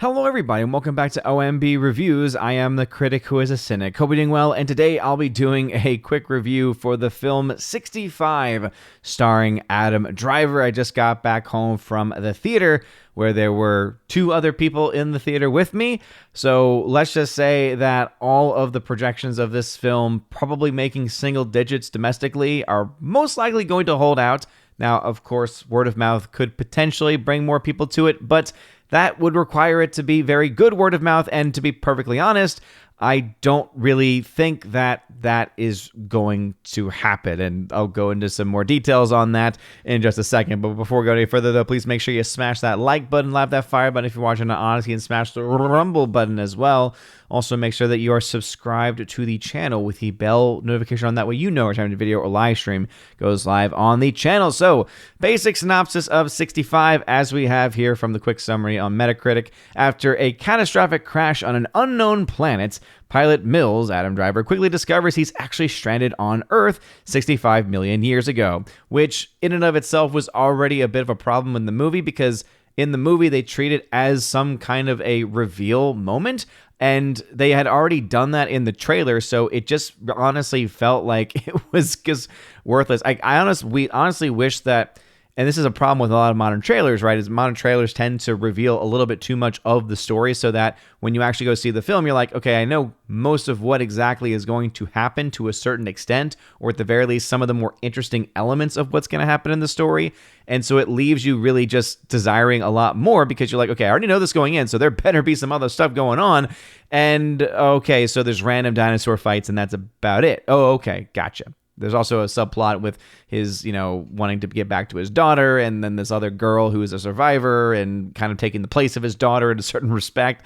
Hello everybody and welcome back to OMB Reviews. I am the critic who is a cynic. Hope you're doing well, and today I'll be doing a quick review for the film 65 starring Adam Driver. I just got back home from the theater where there were two other people in the theater with me. So let's just say that all of the projections of this film, probably making single digits domestically, are most likely going to hold out. Now, of course, word of mouth could potentially bring more people to it, but that would require it to be very good word of mouth, and to be perfectly honest, I don't really think that that is going to happen, and I'll go into some more details on that in just a second. But before we go any further, though, please make sure you smash that like button, lap that fire button if you're watching on Odyssey, and smash the rumble button as well. Also, make sure that you are subscribed to the channel with the bell notification on. That way you know every time the video or live stream goes live on the channel. So, basic synopsis of 65 as we have here from the quick summary on Metacritic. After a catastrophic crash on an unknown planet, pilot Mills, Adam Driver, quickly discovers he's actually stranded on Earth 65 million years ago, which in and of itself was already a bit of a problem in the movie, because in the movie they treat it as some kind of a reveal moment, and they had already done that in the trailer, so it just honestly felt like it was just worthless. We honestly wish that, and this is a problem with a lot of modern trailers, right? Is modern trailers tend to reveal a little bit too much of the story, so that when you actually go see the film, you're like, okay, I know most of what exactly is going to happen to a certain extent, or at the very least, some of the more interesting elements of what's going to happen in the story. And so it leaves you really just desiring a lot more, because you're like, okay, I already know this going in, so there better be some other stuff going on. And okay, so there's random dinosaur fights, and that's about it. Oh, okay, gotcha. There's also a subplot with his, wanting to get back to his daughter, and then this other girl who is a survivor and kind of taking the place of his daughter in a certain respect.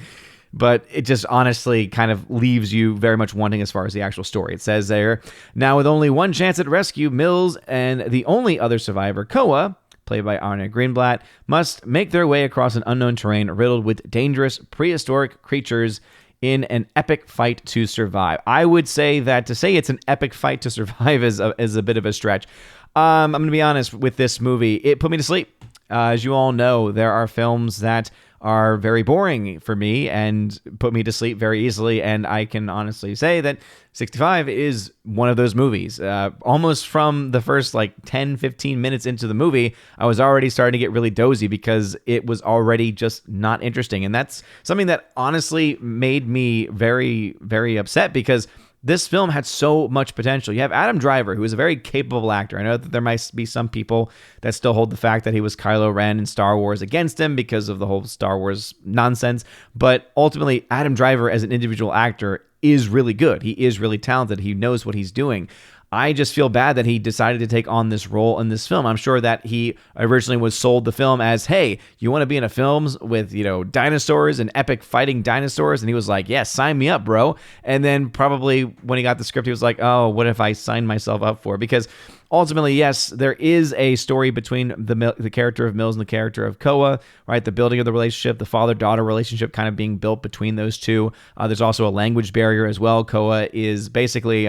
But it just honestly kind of leaves you very much wanting as far as the actual story. It says there, now with only one chance at rescue, Mills and the only other survivor, Koa, played by Arne Greenblatt, must make their way across an unknown terrain riddled with dangerous prehistoric creatures in an epic fight to survive. I would say that to say it's an epic fight to survive is a bit of a stretch. I'm going to be honest with this movie. It put me to sleep. As you all know, there are films that are very boring for me and put me to sleep very easily, and I can honestly say that 65 is one of those movies. Almost from the first 10, 15 minutes into the movie, I was already starting to get really dozy because it was already just not interesting. And that's something that honestly made me very, very upset, because this film had so much potential. You have Adam Driver, who is a very capable actor. I know that there might be some people that still hold the fact that he was Kylo Ren in Star Wars against him because of the whole Star Wars nonsense. But ultimately, Adam Driver as an individual actor is really good. He is really talented. He knows what he's doing. I just feel bad that he decided to take on this role in this film. I'm sure that he originally was sold the film as, hey, you want to be in a film with, dinosaurs and epic fighting dinosaurs? And he was like, yeah, sign me up, bro. And then probably when he got the script, he was like, oh, what if I signed myself up for? Because ultimately, yes, there is a story between the character of Mills and the character of Koa, right? The building of the relationship, the father-daughter relationship kind of being built between those two. There's also a language barrier as well. Koa is basically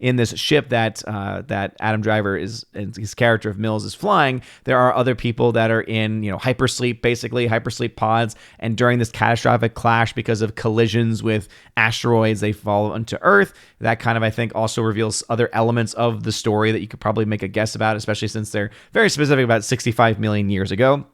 in this ship that Adam Driver is, and his character of Mills is flying. There are other people that are in, hypersleep, basically hypersleep pods. And during this catastrophic clash, because of collisions with asteroids, they fall onto Earth. That kind of, I think, also reveals other elements of the story that you could probably make a guess about, especially since they're very specific about 65 million years ago,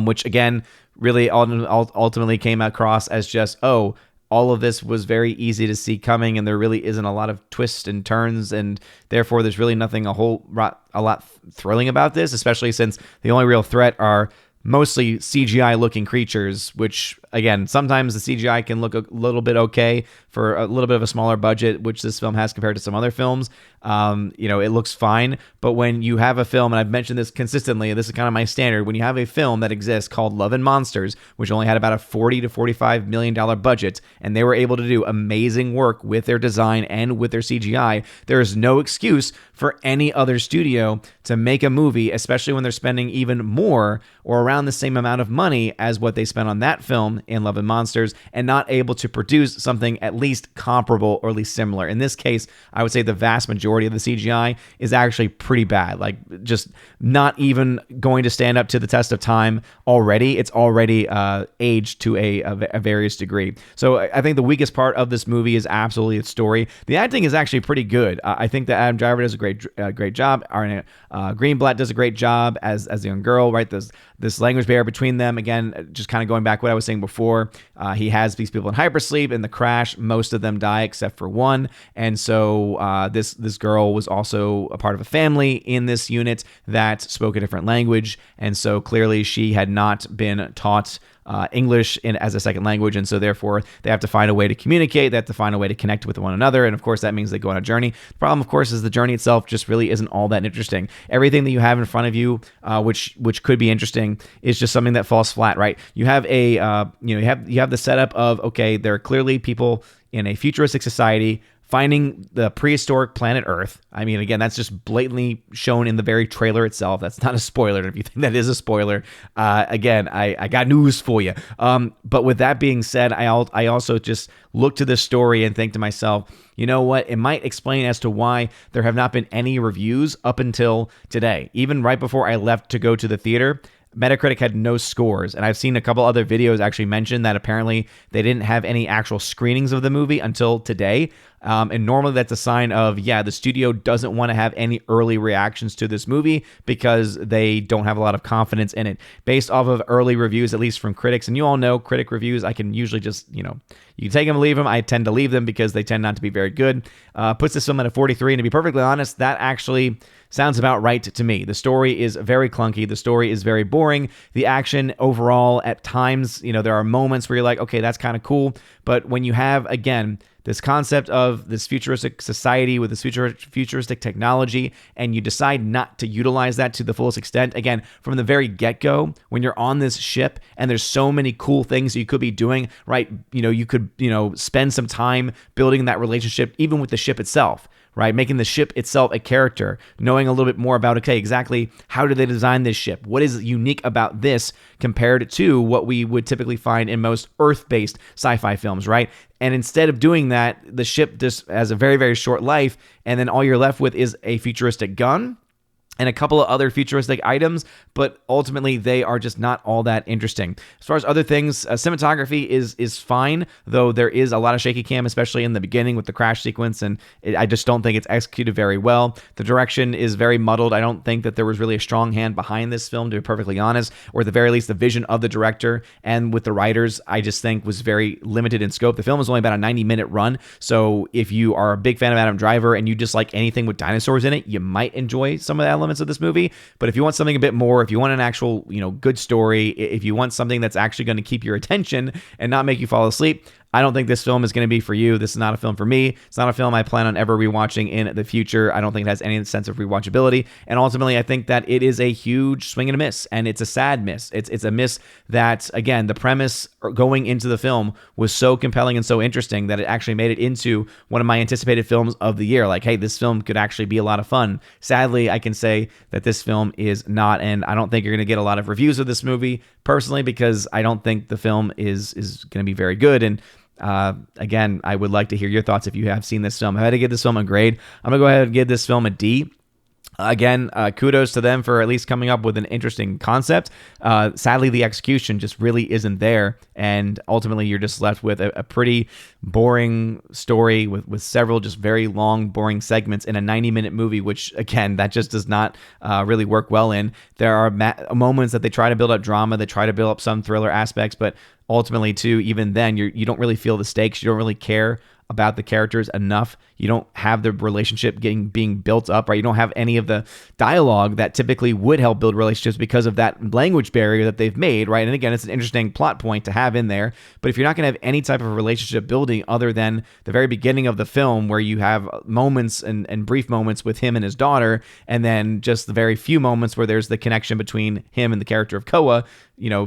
which again really ultimately came across as just, oh, all of this was very easy to see coming, and there really isn't a lot of twists and turns, and therefore there's really nothing a lot thrilling about this, especially since the only real threat are mostly CGI looking creatures, which again, sometimes the CGI can look a little bit okay for a little bit of a smaller budget, which this film has compared to some other films. It looks fine. But when you have a film, and I've mentioned this consistently, and this is kind of my standard, when you have a film that exists called Love and Monsters, which only had about a $40 to $45 million budget, and they were able to do amazing work with their design and with their CGI, there is no excuse for any other studio to make a movie, especially when they're spending even more or around the same amount of money as what they spent on that film in Love and Monsters, and not able to produce something at least comparable or at least similar. In this case, I would say the vast majority majority of the CGI is actually pretty bad. Like, just not even going to stand up to the test of time already. It's already aged to a various degree. So I think the weakest part of this movie is absolutely its story. The acting is actually pretty good. I think that Adam Driver does a great job. Arne Greenblatt does a great job as the young girl, right? This language barrier between them. Again, just kind of going back what I was saying before, he has these people in hypersleep. In the crash, most of them die except for one. And so this girl was also a part of a family in this unit that spoke a different language. And so clearly she had not been taught English as a second language, and so therefore they have to find a way to communicate. They have to find a way to connect with one another, and of course that means they go on a journey. The problem, of course, is the journey itself just really isn't all that interesting. Everything that you have in front of you, which could be interesting, is just something that falls flat. Right? You have you have the setup of, okay, there are clearly people in a futuristic society finding the prehistoric planet Earth. I mean, again, that's just blatantly shown in the very trailer itself. That's not a spoiler. If you think that is a spoiler, again, I got news for you. But with that being said, I also just look to this story and think to myself, you know what? It might explain as to why there have not been any reviews up until today. Even right before I left to go to the theater, Metacritic had no scores, and I've seen a couple other videos actually mention that apparently they didn't have any actual screenings of the movie until today. And normally that's a sign of, the studio doesn't want to have any early reactions to this movie because they don't have a lot of confidence in it. Based off of early reviews, at least from critics, and you all know critic reviews, I can usually just, you can take them, leave them. I tend to leave them because they tend not to be very good. Puts this film at a 43, and to be perfectly honest, that actually sounds about right to me. The story is very clunky. The story is very boring. The action overall, at times, there are moments where you're like, okay, that's kind of cool. But when you have, again, this concept of this futuristic society with this futuristic technology, and you decide not to utilize that to the fullest extent, again, from the very get-go, when you're on this ship and there's so many cool things you could be doing, right? You could, spend some time building that relationship even with the ship itself, right? Making the ship itself a character, knowing a little bit more about, okay, exactly how did they design this ship? What is unique about this compared to what we would typically find in most Earth-based sci-fi films, right? And instead of doing that, the ship just has a very, very short life, and then all you're left with is a futuristic gun and a couple of other futuristic items, but ultimately they are just not all that interesting. As far as other things, cinematography is fine, though there is a lot of shaky cam, especially in the beginning with the crash sequence, and I just don't think it's executed very well. The direction is very muddled. I don't think that there was really a strong hand behind this film, to be perfectly honest, or at the very least the vision of the director and with the writers, I just think was very limited in scope. The film is only about a 90-minute run, so if you are a big fan of Adam Driver and you dislike anything with dinosaurs in it, you might enjoy some of the elements of this movie. But if you want something a bit more, if you want an actual, good story, if you want something that's actually going to keep your attention and not make you fall asleep, I don't think this film is going to be for you. This is not a film for me. It's not a film I plan on ever rewatching in the future. I don't think it has any sense of rewatchability. And ultimately, I think that it is a huge swing and a miss, and it's a sad miss. It's a miss that, again, the premise going into the film was so compelling and so interesting that it actually made it into one of my anticipated films of the year. Like, hey, this film could actually be a lot of fun. Sadly, I can say that this film is not, and I don't think you're going to get a lot of reviews of this movie personally, because I don't think the film is going to be very good. And again, I would like to hear your thoughts if you have seen this film. I had to give this film a grade. I'm going to go ahead and give this film a D. Again, kudos to them for at least coming up with an interesting concept. Sadly, the execution just really isn't there, and ultimately you're just left with a pretty boring story with several just very long, boring segments in a 90-minute movie, which, again, that just does not really work well in. There are moments that they try to build up drama, they try to build up some thriller aspects, but ultimately, too, even then, you don't really feel the stakes, you don't really care about the characters enough. You don't have the relationship being built up, right? You don't have any of the dialogue that typically would help build relationships because of that language barrier that they've made, right? And again, it's an interesting plot point to have in there, but if you're not going to have any type of relationship building other than the very beginning of the film where you have moments and brief moments with him and his daughter, and then just the very few moments where there's the connection between him and the character of Koa,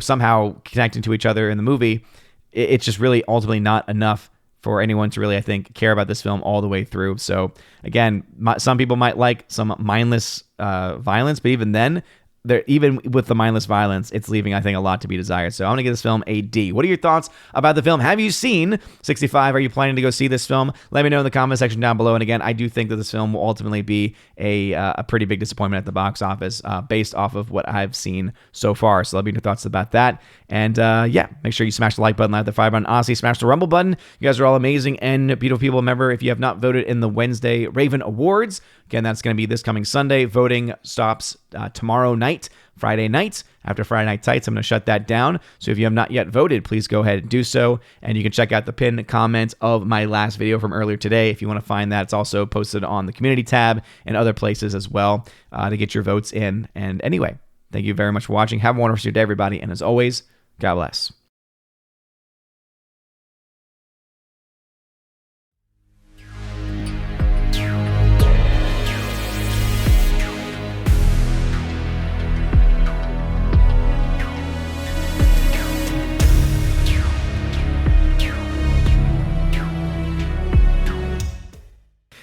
somehow connecting to each other in the movie, it's just really ultimately not enough for anyone to really, I think, care about this film all the way through. So again, some people might like some mindless violence, but even then, there, even with the mindless violence, it's leaving, I think, a lot to be desired. So I'm going to give this film a D. What are your thoughts about the film? Have you seen 65? Are you planning to go see this film? Let me know in the comment section down below. And again, I do think that this film will ultimately be a pretty big disappointment at the box office based off of what I've seen so far. So let me know your thoughts about that. And yeah, make sure you smash the like button, like the fire button, honestly, smash the rumble button. You guys are all amazing and beautiful people. Remember, if you have not voted in the Wednesday Raven Awards, again, that's going to be this coming Sunday. Voting stops tomorrow night, Friday night. After Friday Night Tights, I'm going to shut that down. So if you have not yet voted, please go ahead and do so. And you can check out the pinned comment of my last video from earlier today. If you want to find that, it's also posted on the community tab and other places as well to get your votes in. And anyway, thank you very much for watching. Have a wonderful day, everybody. And as always, God bless.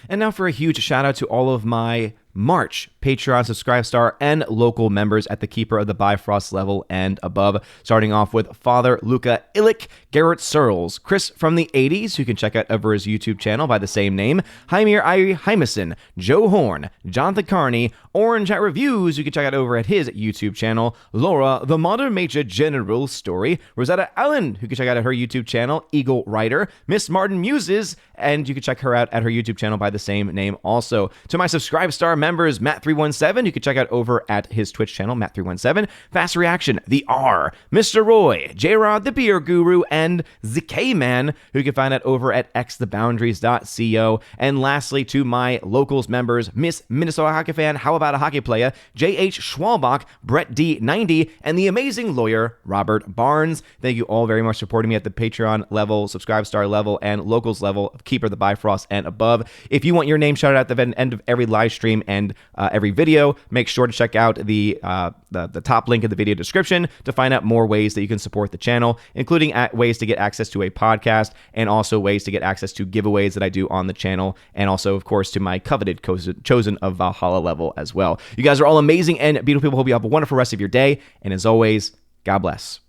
And now for a huge shout out to all of my March Patreon, Subscribe Star, and local members at the Keeper of the Bifrost level and above. Starting off with Father Luca Illich, Garrett Searles, Chris from the 80s, who can check out over his YouTube channel by the same name, Jaimir Irie Hymason, Joe Horn, Jonathan Carney, Orange at Reviews, who can check out over at his YouTube channel, Laura, the Modern Major General Story, Rosetta Allen, who can check out at her YouTube channel, Eagle Rider, Miss Martin Muses, and you can check her out at her YouTube channel by the same name also. To my Subscribe Star members, Matt317, you can check out over at his Twitch channel, Matt317, Fast Reaction, The R, Mr. Roy, J-Rod, the Beer Guru, and ZK Man, who you can find out over at xtheboundaries.co. And lastly, to my locals members, Miss Minnesota Hockey Fan, How About a Hockey Player, J.H. Schwalbach, Brett D90, and the amazing lawyer, Robert Barnes. Thank you all very much for supporting me at the Patreon level, Subscribe Star level, and locals level of Keeper the Bifrost and above. If you want your name shouted out at the end of every live stream and every video, make sure to check out the top link in the video description to find out more ways that you can support the channel, including ways to get access to a podcast and also ways to get access to giveaways that I do on the channel, and also, of course, to my coveted Chosen of Valhalla level as well. You guys are all amazing and beautiful people. Hope you have a wonderful rest of your day, and as always, God bless.